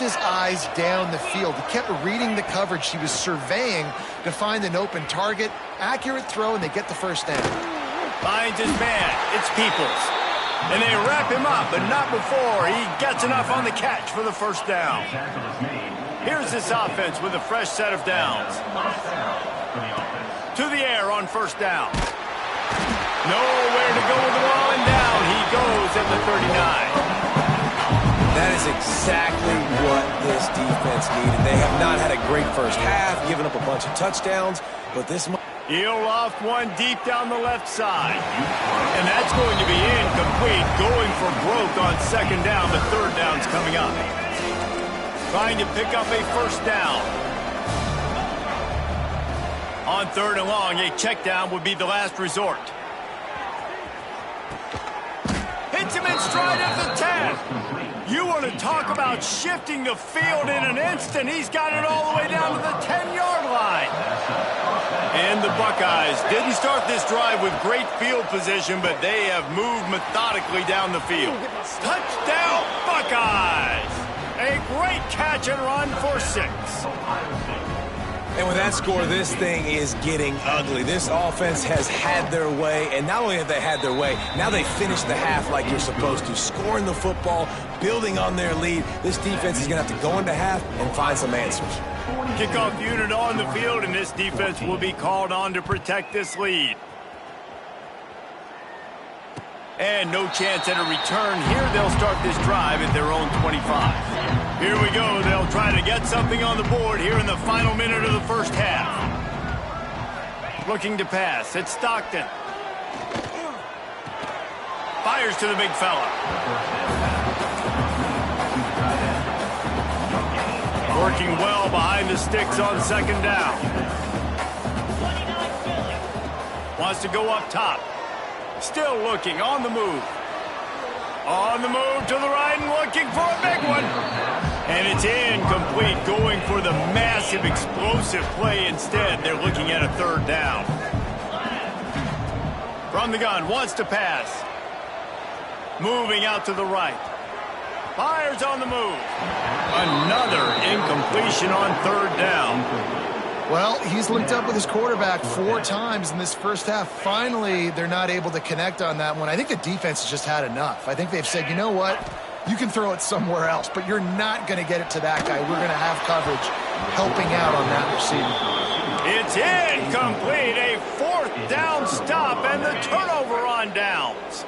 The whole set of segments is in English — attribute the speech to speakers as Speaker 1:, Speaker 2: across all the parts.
Speaker 1: kept his eyes down the field. He kept reading the coverage. He was surveying to find an open target. Accurate throw, and they get the first down.
Speaker 2: Finds his man. It's Peoples. And they wrap him up, but not before he gets enough on the catch for the first down. Here's this offense with a fresh set of downs. To the air on first down. Nowhere to go with the ball, and down he goes at the 39.
Speaker 3: That is exactly what this defense needed. They have not had a great first half, given up a bunch of touchdowns, but this...
Speaker 2: He'll loft one deep down the left side. And that's going to be incomplete, going for broke on second down. The third down's coming up. Trying to pick up a first down. On third and long, a check down would be the last resort. Hits him in stride at the 10. You want to talk about shifting the field in an instant. He's got it all the way down to the 10-yard line. And the Buckeyes didn't start this drive with great field position, but they have moved methodically down the field. Touchdown, Buckeyes! A great catch and run for 6.
Speaker 3: And with that score, this thing is getting ugly. This offense has had their way, and not only have they had their way, now they finish the half like you're supposed to, scoring the football, building on their lead. This defense is going to have to go into half and find some answers.
Speaker 2: Kickoff unit on the field, and this defense will be called on to protect this lead. And no chance at a return here. They'll start this drive at their own 25. Here we go. They'll try to get something on the board here in the final minute of the first half. Looking to pass. It's Stockton. Fires to the big fella. Working well behind the sticks on second down. Wants to go up top. Still looking, on the move. On the move to the right and looking for a big one. And it's incomplete, going for the massive explosive play instead. They're looking at a third down. From the gun, wants to pass. Moving out to the right. Fires on the move. Another incompletion on third down.
Speaker 1: Well, he's linked up with his quarterback 4 times in this first half. Finally, they're not able to connect on that one. I think the defense has just had enough. I think they've said, you know what? You can throw it somewhere else, but you're not going to get it to that guy. We're going to have coverage helping out on that receiver.
Speaker 2: It's incomplete. A fourth down stop and the turnover on downs.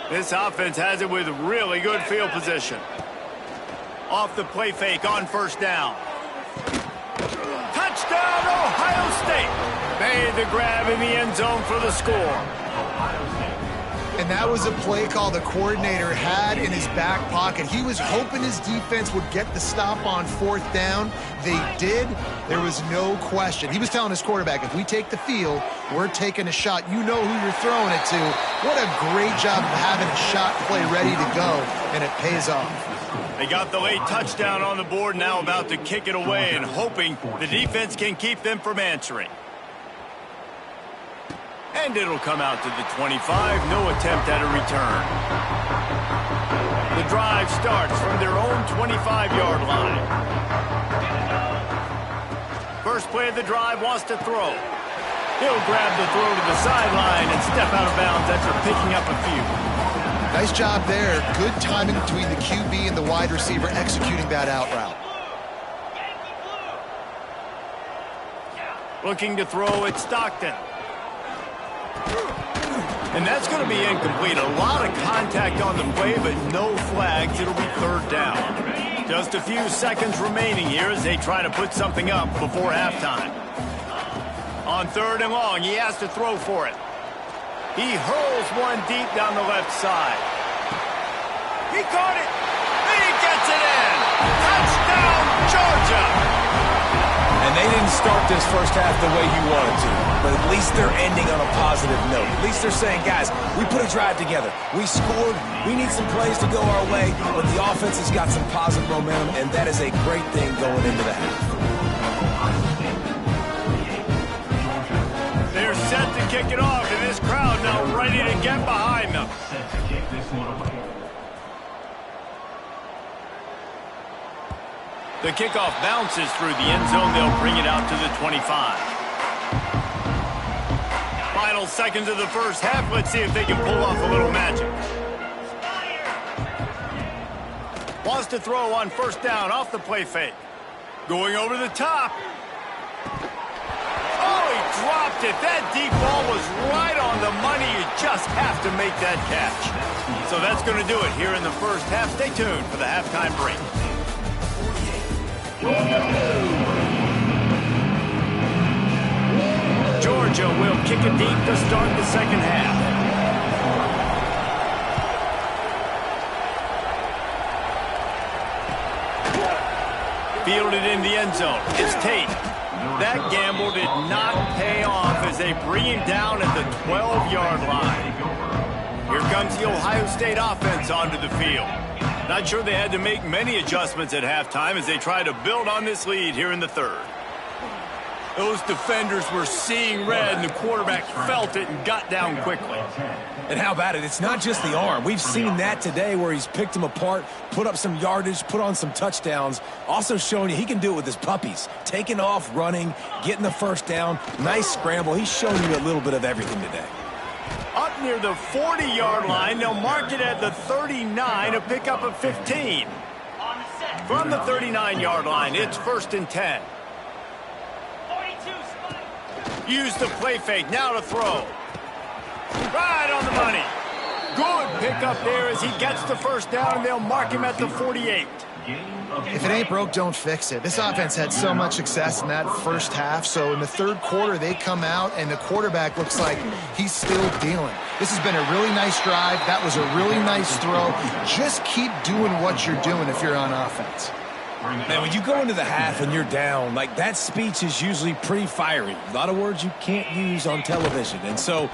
Speaker 2: This offense has it with really good field position. Off the play fake on first down. Touchdown, Ohio State. Made the grab in the end zone for the score.
Speaker 1: And that was a play call the coordinator had in his back pocket. He was hoping his defense would get the stop on fourth down. They did. There was no question. He was telling his quarterback, if we take the field, we're taking a shot. You know who you're throwing it to. What a great job of having a shot play ready to go, and it pays off.
Speaker 2: They got the late touchdown on the board, now about to kick it away and hoping the defense can keep them from answering. And it'll come out to the 25. No attempt at a return. The drive starts from their own 25-yard line. First play of the drive, wants to throw. He'll grab the throw to the sideline and step out of bounds after picking up a few.
Speaker 1: Nice job there. Good timing between the QB and the wide receiver executing that out route.
Speaker 2: Looking to throw at Stockton. And that's going to be incomplete. A lot of contact on the play, but no flags. It'll be third down. Just a few seconds remaining here as they try to put something up before halftime. On third and long, he has to throw for it. He hurls one deep down the left side. He caught it. And he gets it in. Touchdown, Georgia.
Speaker 3: And they didn't start this first half the way you wanted to, but at least they're ending on a positive note. At least they're saying, guys, we put a drive together. We scored. We need some plays to go our way, but the offense has got some positive momentum, and that is a great thing going into the half.
Speaker 2: They're set to kick it off, and this crowd now ready to get behind them. The kickoff bounces through the end zone. They'll bring it out to the 25. Final seconds of the first half. Let's see if they can pull off a little magic. Wants to throw on first down off the play fake. Going over the top. Oh, he dropped it. That deep ball was right on the money. You just have to make that catch. So that's going to do it here in the first half. Stay tuned for the halftime break. Georgia will kick it deep to start the second half. Fielded in the end zone. It's Tate. That gamble did not pay off as they bring him down at the 12-yard line. Here comes the Ohio State offense onto the field. Not sure they had to make many adjustments at halftime as they try to build on this lead here in the third. Those defenders were seeing red, and the quarterback felt it and got down quickly.
Speaker 3: And how about it? It's not just the arm. We've seen that today where he's picked them apart, put up some yardage, put on some touchdowns. Also showing you he can do it with his puppies. Taking off, running, getting the first down. Nice scramble. He's shown you a little bit of everything today.
Speaker 2: Up near the 40-yard line, they'll mark it at the 39, a pickup of 15. From the 39-yard line, it's 1st and 10. Use the play fake, now to throw. Right on the money. Good pickup there as he gets the first down, and they'll mark him at the 48.
Speaker 1: If it ain't broke, don't fix it. This offense had so much success in that first half, so in the third quarter, they come out, and the quarterback looks like he's still dealing. This has been a really nice drive. That was a really nice throw. Just keep doing what you're doing if you're on offense.
Speaker 3: Man, when you go into the half and you're down, like that speech is usually pretty fiery. A lot of words you can't use on television. And so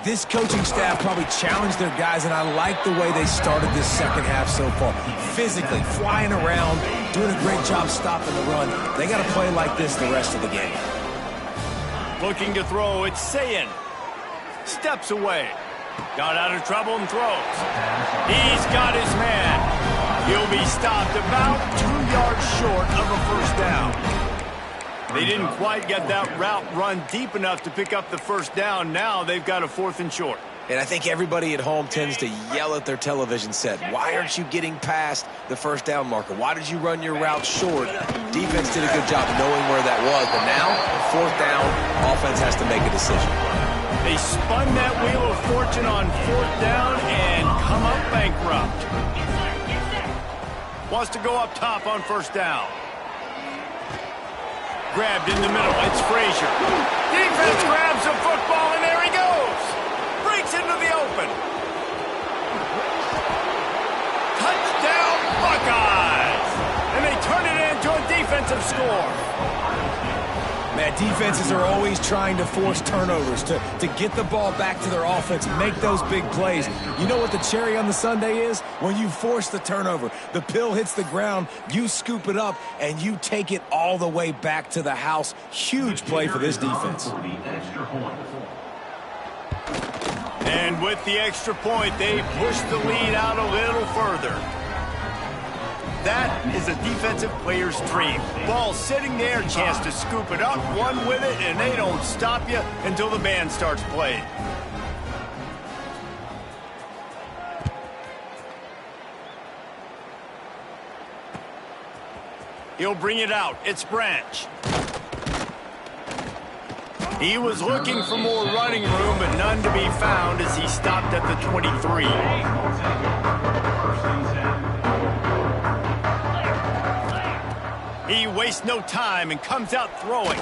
Speaker 3: this coaching staff probably challenged their guys, and I like the way they started this second half so far. Physically, flying around, doing a great job stopping the run. They got to play like this the rest of the game.
Speaker 2: Looking to throw, it's Sayin. Steps away. Got out of trouble and throws. He's got his man. He'll be stopped about 2 yards short of a first down. They didn't quite get that route run deep enough to pick up the first down. Now they've got a 4th and short.
Speaker 3: And I think everybody at home tends to yell at their television set. Why aren't you getting past the first down marker? Why did you run your route short? Defense did a good job knowing where that was. But now, 4th down, offense has to make a decision.
Speaker 2: They spun that wheel of fortune on 4th down and come up bankrupt. Wants to go up top on first down. Grabbed in the middle. It's Frazier. Defense grabs the football, and there he goes. Breaks into the open. Touchdown, Buckeyes. And they turn it into a defensive score.
Speaker 3: Man, defenses are always trying to force turnovers, to get the ball back to their offense, make those big plays. You know what the cherry on the sundae is? When you force the turnover, the pill hits the ground, you scoop it up, and you take it all the way back to the house. Huge play for this defense.
Speaker 2: And with the extra point, they push the lead out a little further. That is a defensive player's dream. Ball sitting there, chance to scoop it up, run with it, and they don't stop you until the band starts playing. He'll bring it out. It's Branch. He was looking for more running room, but none to be found as he stopped at the 23. He wastes no time and comes out throwing.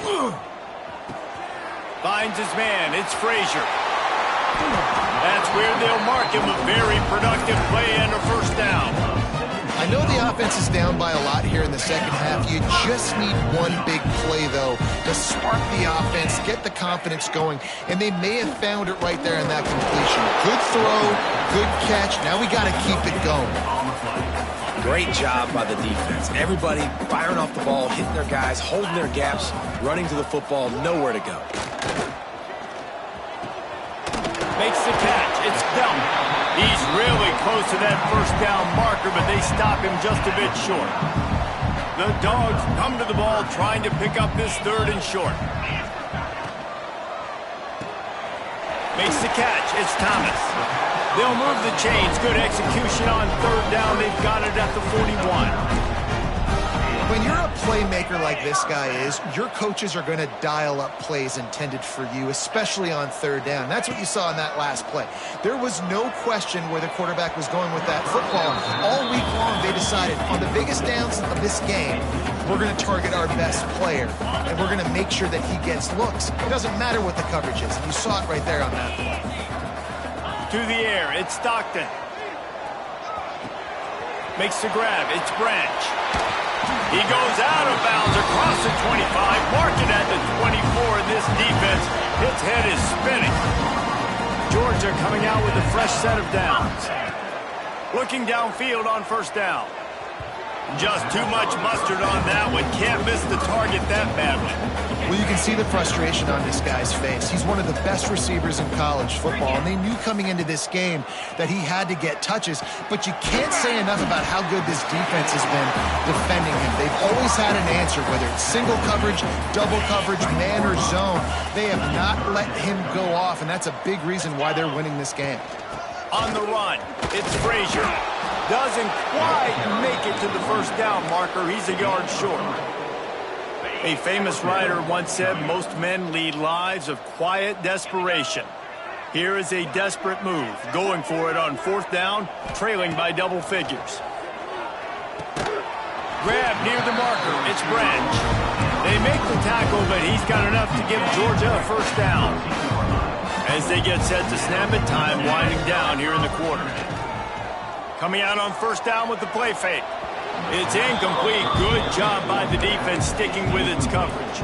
Speaker 2: Finds his man. It's Frazier. That's where they'll mark him. A very productive play and a first down.
Speaker 1: I know the offense is down by a lot here in the second half. You just need one big play, though, to spark the offense, get the confidence going, and they may have found it right there in that completion. Good throw, good catch. Now we got to keep it going.
Speaker 3: Great job by the defense. Everybody firing off the ball, hitting their guys, holding their gaps, running to the football, nowhere to go.
Speaker 2: Makes the catch. It's Delton. He's really close to that first down marker, but they stop him just a bit short. The Dogs come to the ball trying to pick up this 3rd and short. Makes the catch. It's Thomas. They'll move the chains. Good execution on 3rd down. They've got it at the 41.
Speaker 1: When you're a playmaker like this guy is, your coaches are going to dial up plays intended for you, especially on 3rd down. That's what you saw in that last play. There was no question where the quarterback was going with that football. All week long, they decided on the biggest downs of this game, we're going to target our best player, and we're going to make sure that he gets looks. It doesn't matter what the coverage is. You saw it right there on that play.
Speaker 2: To the air, it's Stockton. Makes the grab, it's Branch. He goes out of bounds across the 25, marking at the 24, and this defense, its head is spinning. Georgia coming out with a fresh set of downs. Looking downfield on 1st down. Just too much mustard on that one. Can't miss the target that badly.
Speaker 1: Well, you can see the frustration on this guy's face. He's one of the best receivers in college football, and they knew coming into this game that he had to get touches, but you can't say enough about how good this defense has been defending him. They've always had an answer, whether it's single coverage, double coverage, man or zone. They have not let him go off, and that's a big reason why they're winning this game.
Speaker 2: On the run, it's Frazier. Doesn't quite make it to the 1st down marker. He's a yard short. A famous writer once said, most men lead lives of quiet desperation. Here is a desperate move, going for it on 4th down, trailing by double figures. Grab near the marker, it's Branch. They make the tackle, but he's got enough to give Georgia a 1st down. As they get set to snap it, time winding down here in the quarter. Coming out on 1st down with the play fake. It's incomplete. Good job by the defense sticking with its coverage.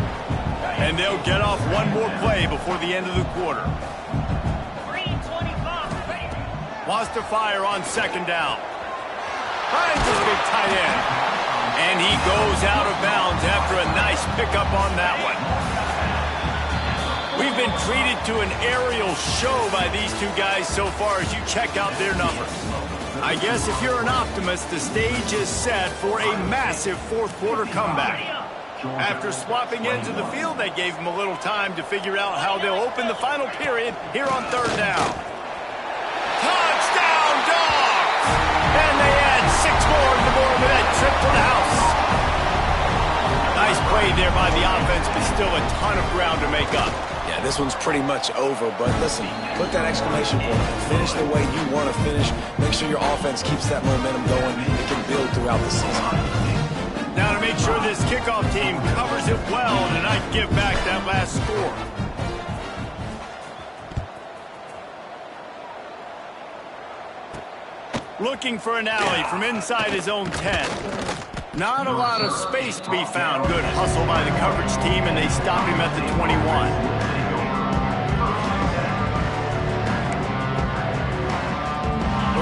Speaker 2: And they'll get off one more play before the end of the quarter. Wants to fire on 2nd down. Finds his big tight end. And he goes out of bounds after a nice pickup on that one. We've been treated to an aerial show by these two guys so far as you check out their numbers. I guess if you're an optimist, the stage is set for a massive 4th quarter comeback. After swapping ends of the field, they gave them a little time to figure out how they'll open the final period here on 3rd down. Touchdown, Dogs! And they add 6 more to the board with that trip to the house. Nice play there by the offense, but still a ton of ground to make up.
Speaker 3: Yeah, this one's pretty much over, but listen, put that exclamation point. Finish the way you want to finish. Make sure your offense keeps that momentum going. It can build throughout the season.
Speaker 2: Now to make sure this kickoff team covers it well and not give back that last score. Looking for an alley from inside his own 10. Not a lot of space to be found. Good hustle by the coverage team, and they stop him at the 21.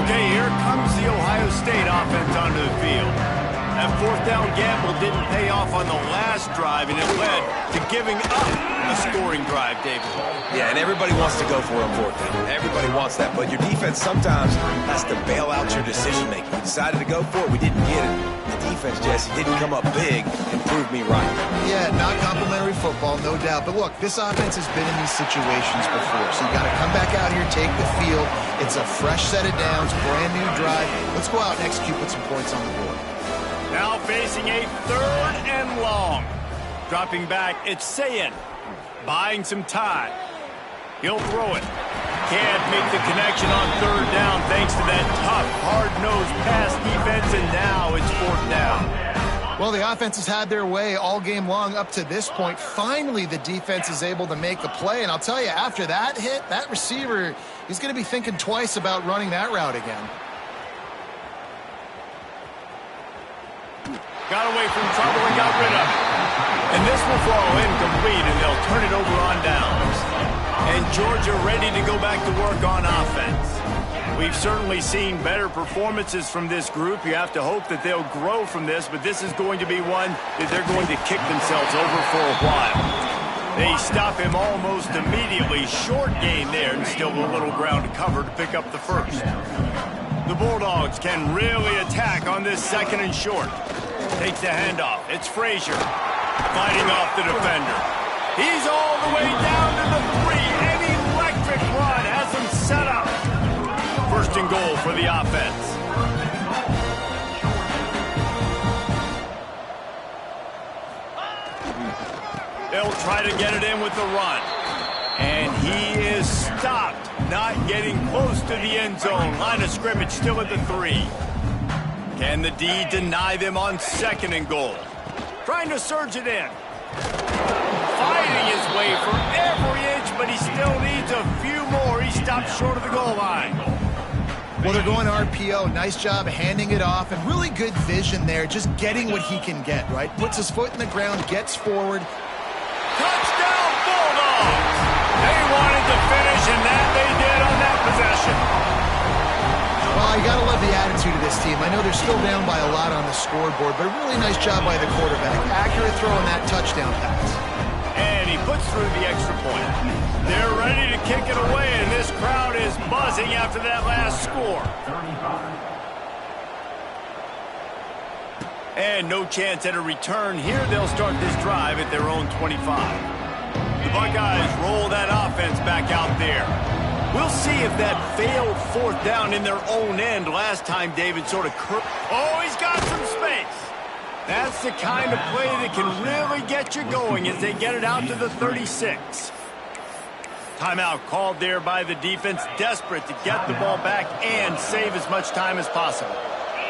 Speaker 2: Okay, here comes the Ohio State offense onto the field. That 4th down gamble didn't pay off on the last drive, and it led to giving up a scoring drive, David.
Speaker 3: Yeah, and everybody wants to go for it on 4th down. Everybody wants that, but your defense sometimes has to bail out your decision-making. We decided to go for it. We didn't get it. The defense, Jesse, didn't come up big and prove me right.
Speaker 1: Yeah, not complimentary football, no doubt. But look, this offense has been in these situations before, so you got to come back out here, take the field. It's a fresh set of downs, brand new drive. Let's go out and execute with some points on the board.
Speaker 2: Now facing a 3rd and long. Dropping back, it's Sayin. Buying some time. He'll throw it. Can't make the connection on 3rd down thanks to that tough, hard-nosed pass defense, and now it's 4th down.
Speaker 1: Well, the offense has had their way all game long up to this point. Finally, the defense is able to make a play, and I'll tell you, after that hit, that receiver, he's going to be thinking twice about running that route again.
Speaker 2: Got away from trouble and got rid of it. And this will fall incomplete, and they'll turn it over on downs. And Georgia ready to go back to work on offense. We've certainly seen better performances from this group. You have to hope that they'll grow from this, but this is going to be one that they're going to kick themselves over for a while. They stop him almost immediately. Short gain there, and still a little ground to cover to pick up the 1st. The Bulldogs can really attack on this 2nd and short. Takes the handoff. It's Frazier fighting off the defender. He's all the way down to the 3. An electric run has him set up. First and goal for the offense. They'll try to get it in with the run. And he is stopped, not getting close to the end zone. Line of scrimmage still at the 3. Can the D deny them on second and goal? Trying to surge it in. Fighting his way for every inch, but he still needs a few more. He stopped short of the goal line.
Speaker 1: Well, they're going RPO. Nice job handing it off, and really good vision there, just getting what he can get, right? Puts his foot in the ground, gets forward.
Speaker 2: Touchdown, Bulldogs! They wanted to finish, and that they did on that possession.
Speaker 1: Well, you got to love the attitude of this team. I know they're still down by a lot on the scoreboard, but a really nice job by the quarterback. Accurate throw on that touchdown pass.
Speaker 2: And he puts through the extra point. They're ready to kick it away, and this crowd is buzzing after that last score. And no chance at a return here. They'll start this drive at their own 25. The Buckeyes roll that offense back out there. We'll see if that failed fourth down in their own end last time David sort of Oh, he's got some space. That's the kind of play that can really get you going as they get it out to the 36. Timeout called there by the defense, desperate to get the ball back and save as much time as possible.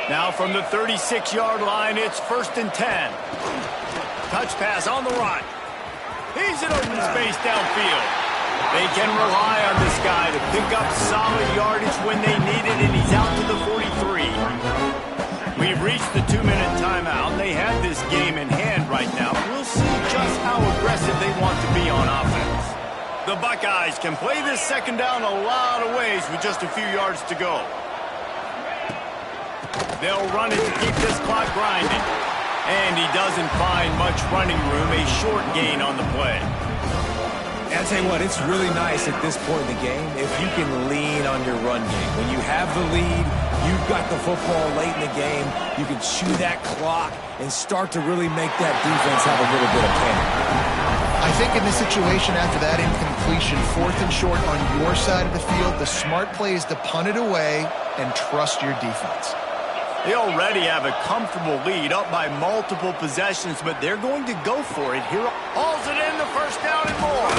Speaker 2: Now from the 36-yard line, it's 1st and 10. Touch pass on the run. He's in open space downfield. They can rely on this guy to pick up solid yardage when they need it, and he's out to the 43. We've reached the 2-minute timeout. They have this game in hand right now. We'll see just how aggressive they want to be on offense. The Buckeyes can play this second down a lot of ways with just a few yards to go. They'll run it to keep this clock grinding. And he doesn't find much running room, a short gain on the play.
Speaker 3: I'll tell you what, it's really nice at this point in the game if you can lean on your run game. When you have the lead, you've got the football late in the game, you can chew that clock and start to really make that defense have a little bit of panic.
Speaker 1: I think in this situation, after that incompletion, 4th and short on your side of the field, the smart play is to punt it away and trust your defense.
Speaker 2: They already have a comfortable lead, up by multiple possessions, but they're going to go for it here. Hauls it in, the first down and more.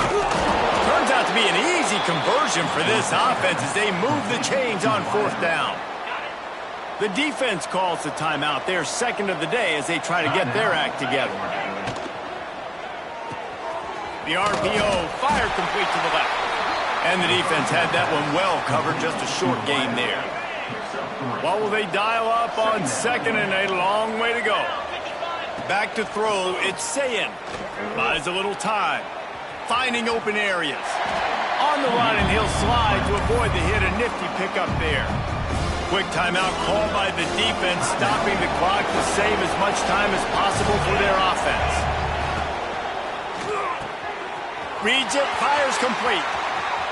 Speaker 2: Turns out to be an easy conversion for this offense as they move the chains on 4th down. The defense calls the timeout. They're second of the day as they try to get their act together. The RPO, fire complete to the left. And the defense had that one well covered, just a short gain there. What will they dial up on second and a long way to go? Back to throw, it's Sayin. Buys a little time. Finding open areas. On the run, and he'll slide to avoid the hit. A nifty pickup there. Quick timeout called by the defense, stopping the clock to save as much time as possible for their offense. Reads it, fires complete.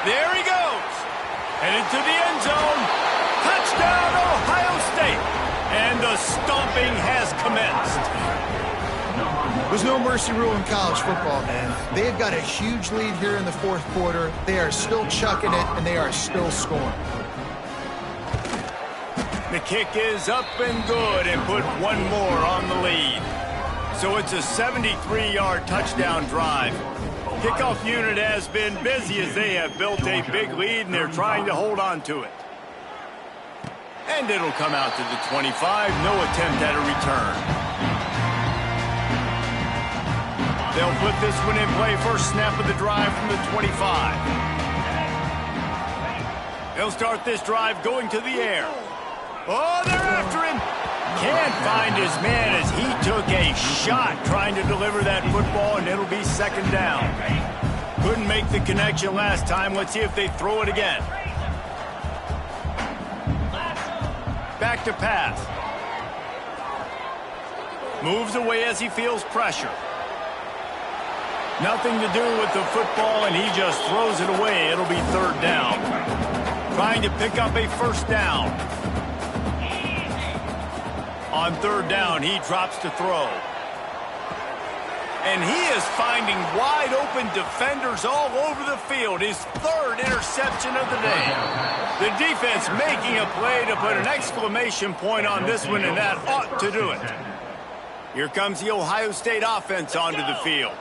Speaker 2: There he goes. Headed to the end zone. Touchdown, Ohio State. And the stomping has commenced.
Speaker 1: There's no mercy rule in college football, man. They've got a huge lead here in the 4th quarter. They are still chucking it, and they are still scoring.
Speaker 2: The kick is up and good, and put one more on the lead. So it's a 73-yard touchdown drive. Kickoff unit has been busy as they have built a big lead, and they're trying to hold on to it. And it'll come out to the 25. No attempt at a return. They'll put this one in play. First snap of the drive from the 25. They'll start this drive going to the air. Oh, they're after him. Can't find his man as he took a shot trying to deliver that football, and it'll be second down. Couldn't make the connection last time. Let's see if they throw it again. Back to pass. Moves away as he feels pressure. Nothing to do with the football, and he just throws it away. It'll be third down. Trying to pick up a first down. On third down, he drops to throw. And he is finding wide-open defenders all over the field. His third interception of the day. The defense making a play to put an exclamation point on this one, and that ought to do it. Here comes the Ohio State offense onto the field.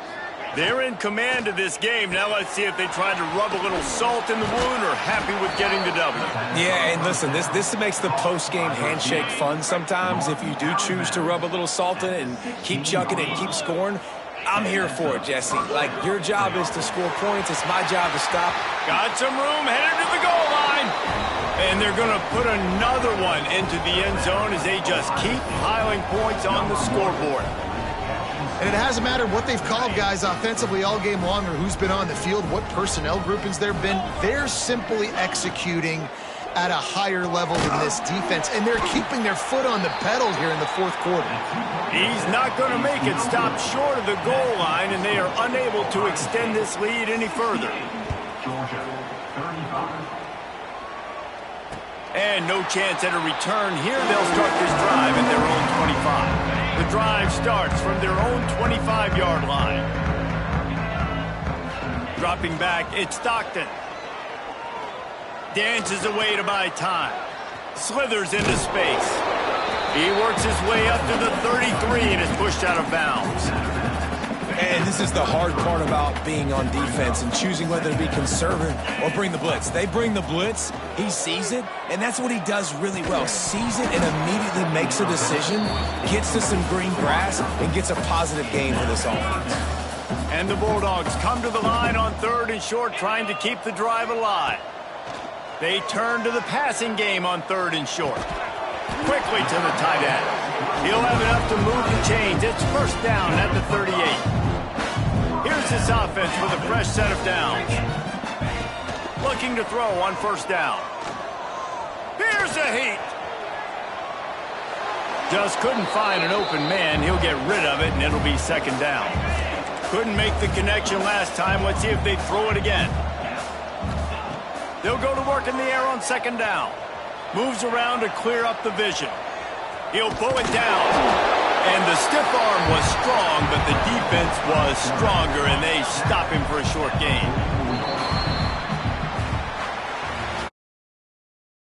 Speaker 2: They're in command of this game. Now let's see if they try to rub a little salt in the wound or happy with getting the W.
Speaker 3: Yeah, and listen, this makes the post-game handshake fun sometimes. If you do choose to rub a little salt in it and keep chucking it and keep scoring, I'm here for it, Jesse. Like, your job is to score points. It's my job to stop.
Speaker 2: Got some room, headed to the goal line. And they're going to put another one into the end zone as they just keep piling points on the scoreboard.
Speaker 1: And it hasn't mattered what they've called guys offensively all game long or who's been on the field, what personnel groupings there have been. They're simply executing at a higher level than this defense, and they're keeping their foot on the pedal here in the fourth quarter.
Speaker 2: He's not going to make it stop short of the goal line, and they are unable to extend this lead any further. And no chance at a return here. They'll start this drive at their own 25. The drive starts from their own 25-yard line. Dropping back, it's Stockton. Dances away to buy time. Slithers into space. He works his way up to the 33 and is pushed out of bounds.
Speaker 3: And this is the hard part about being on defense and choosing whether to be conservative or bring the blitz. They bring the blitz, he sees it, and that's what he does really well. Sees it and immediately makes a decision, gets to some green grass, and gets a positive gain for this offense.
Speaker 2: And the Bulldogs come to the line on third and short, trying to keep the drive alive. They turn to the passing game on third and short. Quickly to the tight end. He'll have enough to move the chains. It's first down at the 38. Here's this offense with a fresh set of downs. Looking to throw on first down. Here's a heat. Just couldn't find an open man. He'll get rid of it, and it'll be second down. Couldn't make the connection last time. Let's see if they throw it again. They'll go to work in the air on second down. Moves around to clear up the vision. He'll pull it down. And the stiff arm was strong, but the defense was stronger, and they stop him for a short gain.